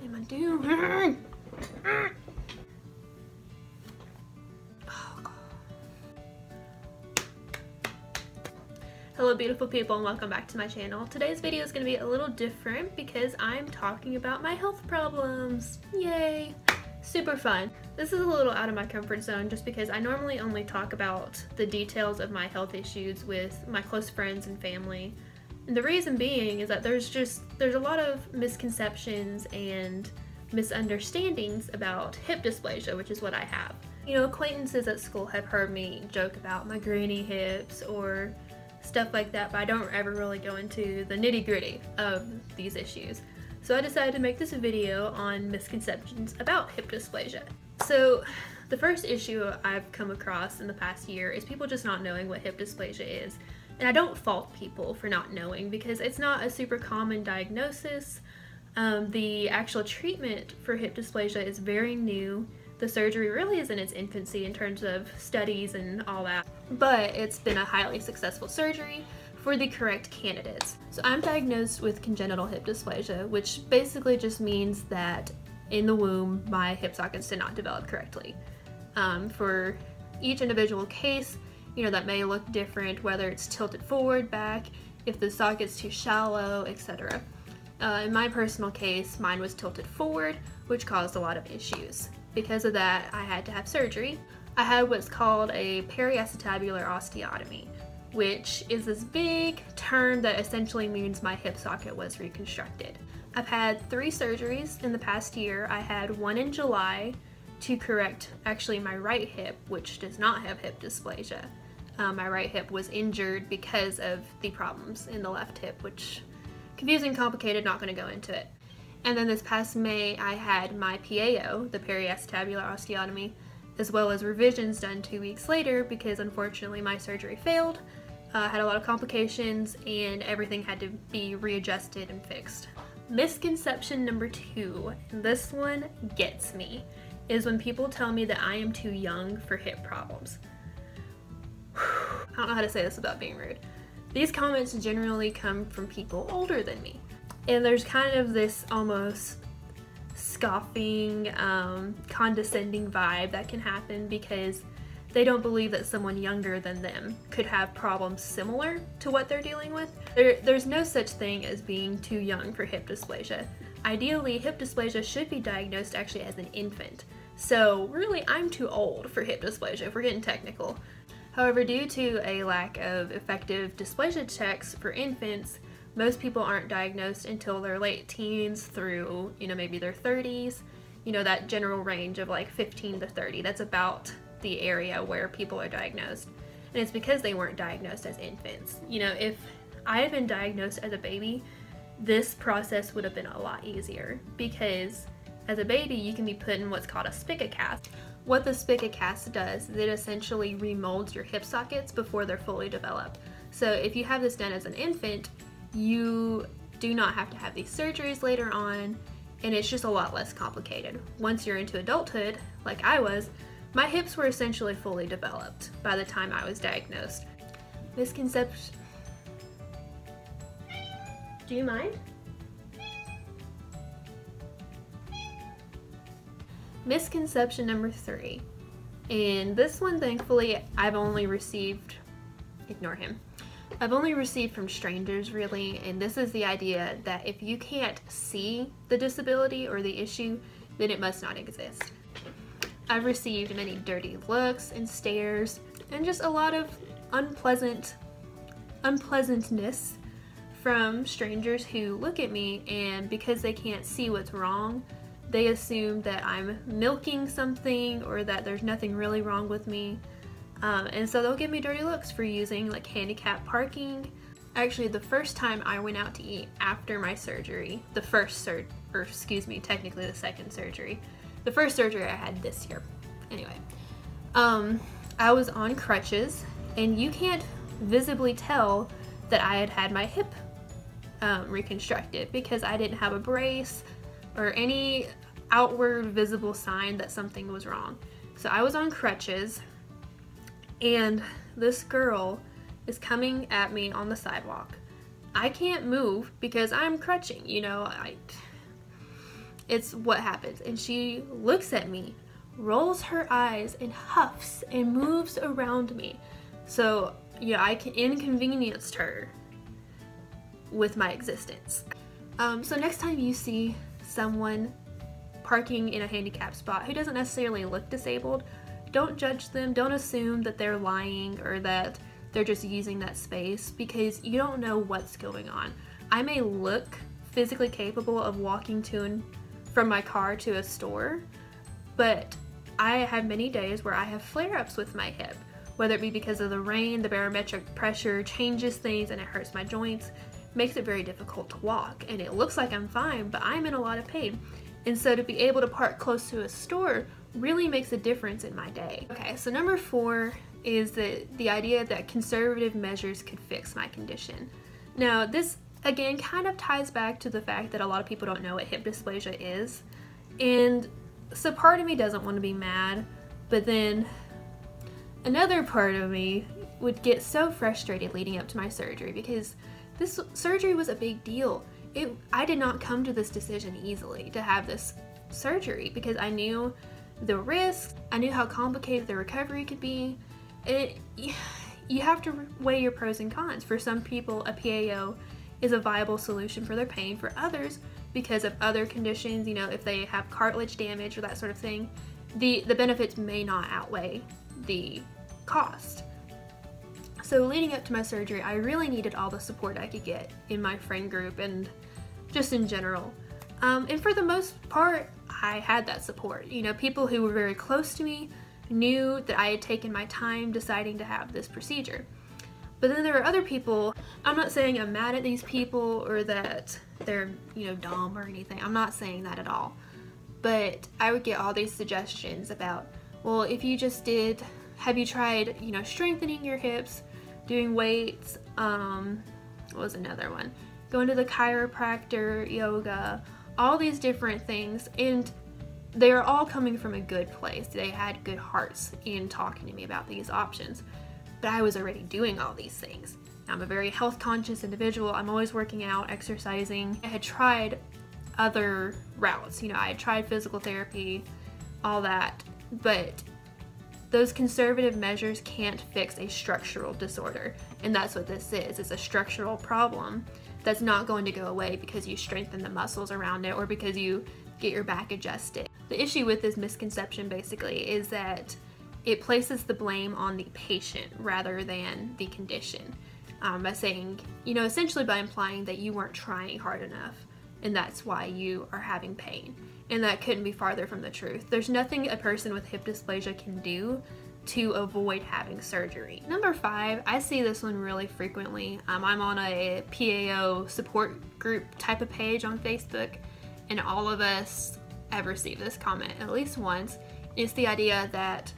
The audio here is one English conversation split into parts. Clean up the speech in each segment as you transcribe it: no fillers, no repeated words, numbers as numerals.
am I doing? Hello beautiful people and welcome back to my channel. Today's video is going to be a little different because I'm talking about my health problems. Yay! Super fun. This is a little out of my comfort zone just because I normally only talk about the details of my health issues with my close friends and family. And the reason being is that there's a lot of misconceptions and misunderstandings about hip dysplasia, which is what I have. You know, acquaintances at school have heard me joke about my granny hips or stuff like that, but I don't ever really go into the nitty-gritty of these issues. So I decided to make this video on misconceptions about hip dysplasia. So the first issue I've come across in the past year is people just not knowing what hip dysplasia is. And I don't fault people for not knowing because it's not a super common diagnosis. The actual treatment for hip dysplasia is very new. The surgery really is in its infancy in terms of studies and all that, but it's been a highly successful surgery for the correct candidates. So I'm diagnosed with congenital hip dysplasia, which basically just means that in the womb, my hip sockets did not develop correctly. For each individual case, you know, that may look different, whether it's tilted forward, back, if the socket's too shallow, etc. In my personal case, mine was tilted forward, which caused a lot of issues. Because of that, I had to have surgery. I had what's called a periacetabular osteotomy, which is this big term that essentially means my hip socket was reconstructed. I've had 3 surgeries in the past year. I had one in July to correct actually my right hip, which does not have hip dysplasia. My right hip was injured because of the problems in the left hip, which confusing, complicated, not going to go into it. And then this past May, I had my PAO, the periacetabular osteotomy, as well as revisions done 2 weeks later because unfortunately my surgery failed, had a lot of complications, and everything had to be readjusted and fixed. Misconception number 2, and this one gets me, is when people tell me that I am too young for hip problems. I don't know how to say this without being rude. These comments generally come from people older than me. And there's kind of this almost scoffing, condescending vibe that can happen because they don't believe that someone younger than them could have problems similar to what they're dealing with. There's no such thing as being too young for hip dysplasia. Ideally, hip dysplasia should be diagnosed actually as an infant. So really, I'm too old for hip dysplasia if we're getting technical. However, due to a lack of effective dysplasia checks for infants, most people aren't diagnosed until their late teens through, you know, maybe their 30s, you know, that general range of like 15 to 30. That's about the area where people are diagnosed. And it's because they weren't diagnosed as infants. You know, if I had been diagnosed as a baby, this process would have been a lot easier because as a baby, you can be put in what's called a spica cast. What the spica cast does is it essentially remolds your hip sockets before they're fully developed. So if you have this done as an infant, you do not have to have these surgeries later on, and it's just a lot less complicated. Once you're into adulthood, like I was, my hips were essentially fully developed by the time I was diagnosed. Misconception. Do you mind? Misconception number 3. And this one, thankfully, I've only received, ignore him. I've only received from strangers really, and this is the idea that if you can't see the disability or the issue, then it must not exist. I've received many dirty looks and stares and just a lot of unpleasantness from strangers who look at me, and because they can't see what's wrong, they assume that I'm milking something or that there's nothing really wrong with me. And so they'll give me dirty looks for using like handicap parking. Actually, the first time I went out to eat after my surgery, technically the second surgery, the first surgery I had this year. Anyway, I was on crutches, and you can't visibly tell that I had had my hip reconstructed because I didn't have a brace or any outward visible sign that something was wrong. So I was on crutches, and this girl is coming at me on the sidewalk. I can't move because I'm crutching, you know. It's what happens. And she looks at me, rolls her eyes, and huffs and moves around me. So, yeah, I inconvenienced her with my existence. So next time you see someone parking in a handicapped spot who doesn't necessarily look disabled, don't judge them. Don't assume that they're lying or that they're just using that space, because you don't know what's going on. I may look physically capable of walking to and from my car to a store, but I have many days where I have flare-ups with my hip, whether it be because of the rain, the barometric pressure changes things and it hurts my joints, makes it very difficult to walk, and it looks like I'm fine, but I'm in a lot of pain. And so to be able to park close to a store really makes a difference in my day. Okay, so number 4 is the idea that conservative measures could fix my condition. Now this again kind of ties back to the fact that a lot of people don't know what hip dysplasia is, and so part of me doesn't want to be mad, but then another part of me would get so frustrated leading up to my surgery, because this surgery was a big deal. I did not come to this decision easily to have this surgery, because I knew the risks, I knew how complicated the recovery could be. You have to weigh your pros and cons. For some people, a PAO is a viable solution for their pain. For others, because of other conditions, you know, if they have cartilage damage or that sort of thing, the benefits may not outweigh the cost. So leading up to my surgery, I really needed all the support I could get in my friend group and just in general. And for the most part, I had that support. You know, people who were very close to me knew that I had taken my time deciding to have this procedure. But then there are other people, I'm not saying I'm mad at these people or that they're, you know, dumb or anything. I'm not saying that at all. But I would get all these suggestions about, well, if you just did, have you tried, you know, strengthening your hips, doing weights, what was another one? Going to the chiropractor, yoga, all these different things. And they are all coming from a good place. They had good hearts in talking to me about these options. But I was already doing all these things. I'm a very health conscious individual. I'm always working out, exercising. I had tried other routes. You know, I had tried physical therapy, all that, but those conservative measures can't fix a structural disorder. And that's what this is. It's a structural problem that's not going to go away because you strengthen the muscles around it or because you get your back adjusted. The issue with this misconception basically is that it places the blame on the patient rather than the condition, by saying, you know, essentially by implying that you weren't trying hard enough and that's why you are having pain. And that couldn't be farther from the truth. There's nothing a person with hip dysplasia can do to avoid having surgery. Number 5, I see this one really frequently. I'm on a PAO support group type of page on Facebook, and all of us have received this comment at least once. It's the idea that,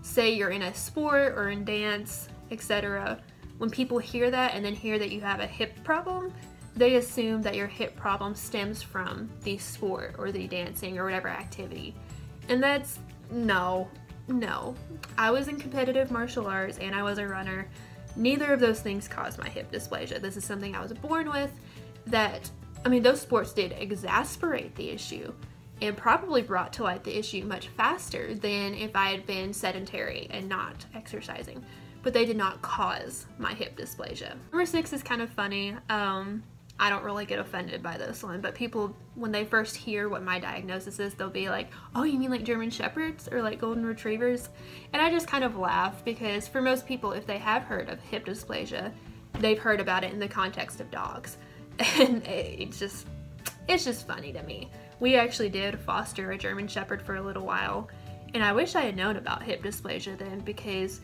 say you're in a sport or in dance, etc., when people hear that and then hear that you have a hip problem, they assume that your hip problem stems from the sport or the dancing or whatever activity. And that's no. I was in competitive martial arts and I was a runner. Neither of those things caused my hip dysplasia. This is something I was born with that, I mean, those sports did exacerbate the issue and probably brought to light the issue much faster than if I had been sedentary and not exercising. But they did not cause my hip dysplasia. Number 6 is kind of funny. I don't really get offended by this one, but people, when they first hear what my diagnosis is, they'll be like, oh, you mean like German Shepherds or like Golden Retrievers? And I just kind of laugh because for most people, if they have heard of hip dysplasia, they've heard about it in the context of dogs. And it's just funny to me. We actually did foster a German Shepherd for a little while, and I wish I had known about hip dysplasia then, because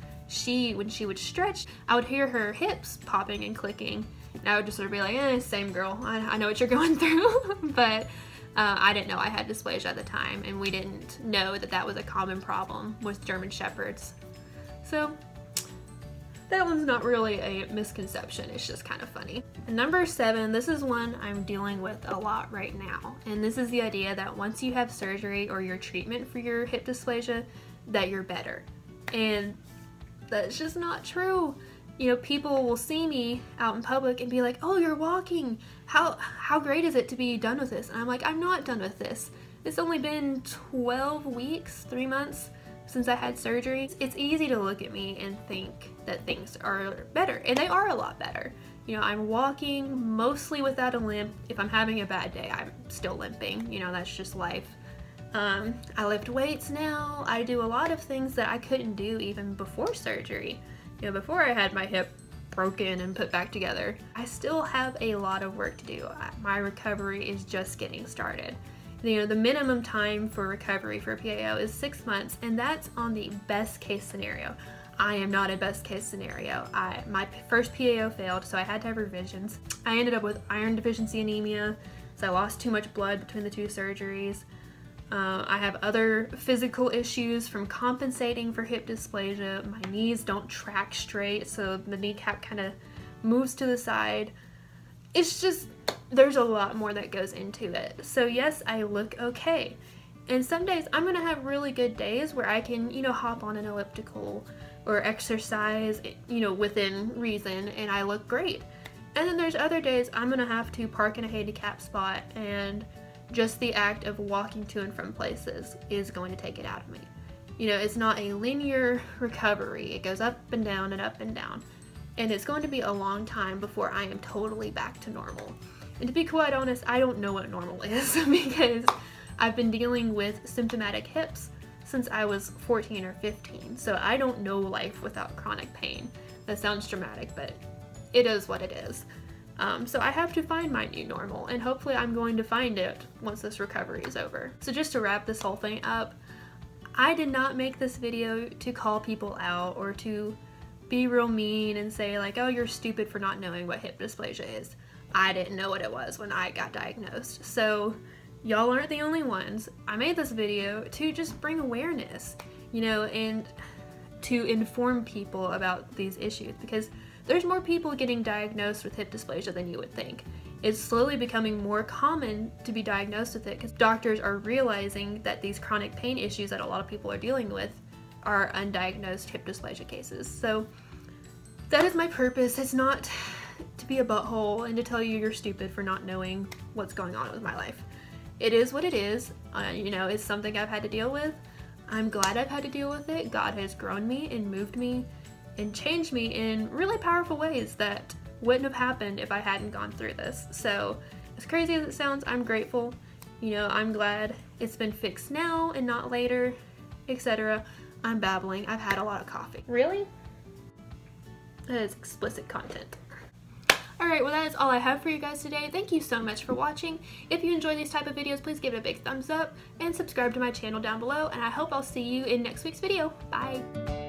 when she would stretch, I would hear her hips popping and clicking, and I would just sort of be like, same girl, I know what you're going through. But I didn't know I had dysplasia at the time, and we didn't know that that was a common problem with German Shepherds. So that one's not really a misconception, it's just kind of funny. And number 7, this is one I'm dealing with a lot right now, and this is the idea that once you have surgery or your treatment for your hip dysplasia, that you're better. And that's just not true. You know, people will see me out in public and be like, oh, you're walking, how great is it to be done with this? And I'm like, I'm not done with this. It's only been 12 weeks, 3 months since I had surgery. It's easy to look at me and think that things are better, and they are a lot better. You know, I'm walking mostly without a limp. If I'm having a bad day, I'm still limping. You know, that's just life. I lift weights now. I do a lot of things that I couldn't do even before surgery. You know, before I had my hip broken and put back together. I still have a lot of work to do. My recovery is just getting started. You know, the minimum time for recovery for PAO is 6 months, and that's on the best case scenario. I am not a best case scenario. My first PAO failed, so I had to have revisions. I ended up with iron deficiency anemia, so I lost too much blood between the 2 surgeries. I have other physical issues from compensating for hip dysplasia. My knees don't track straight, so the kneecap kind of moves to the side. It's just, there's a lot more that goes into it. So yes, I look okay. And some days I'm gonna have really good days where I can, you know, hop on an elliptical or exercise, you know, within reason, and I look great. And then there's other days I'm gonna have to park in a handicap spot, and just the act of walking to and from places is going to take it out of me. You know, it's not a linear recovery. It goes up and down and up and down. And it's going to be a long time before I am totally back to normal. And to be quite honest, I don't know what normal is because I've been dealing with symptomatic hips since I was 14 or 15. So I don't know life without chronic pain. That sounds dramatic, but it is what it is. So I have to find my new normal, and hopefully I'm going to find it once this recovery is over. So just to wrap this whole thing up, I did not make this video to call people out or to be real mean and say like, oh, you're stupid for not knowing what hip dysplasia is. I didn't know what it was when I got diagnosed. So y'all aren't the only ones. I made this video to just bring awareness, you know, and to inform people about these issues, because there's more people getting diagnosed with hip dysplasia than you would think. It's slowly becoming more common to be diagnosed with it because doctors are realizing that these chronic pain issues that a lot of people are dealing with are undiagnosed hip dysplasia cases. So that is my purpose. It's not to be a butthole and to tell you you're stupid for not knowing what's going on with my life. It is what it is. You know, it's something I've had to deal with. I'm glad I've had to deal with it. God has grown me and moved me and changed me in really powerful ways that wouldn't have happened if I hadn't gone through this. So as crazy as it sounds, I'm grateful. You know, I'm glad it's been fixed now and not later, etc. I'm babbling. I've had a lot of coffee. Really? That is explicit content. Alright, well that is all I have for you guys today. Thank you so much for watching. If you enjoy these type of videos, please give it a big thumbs up and subscribe to my channel down below, and I hope I'll see you in next week's video. Bye!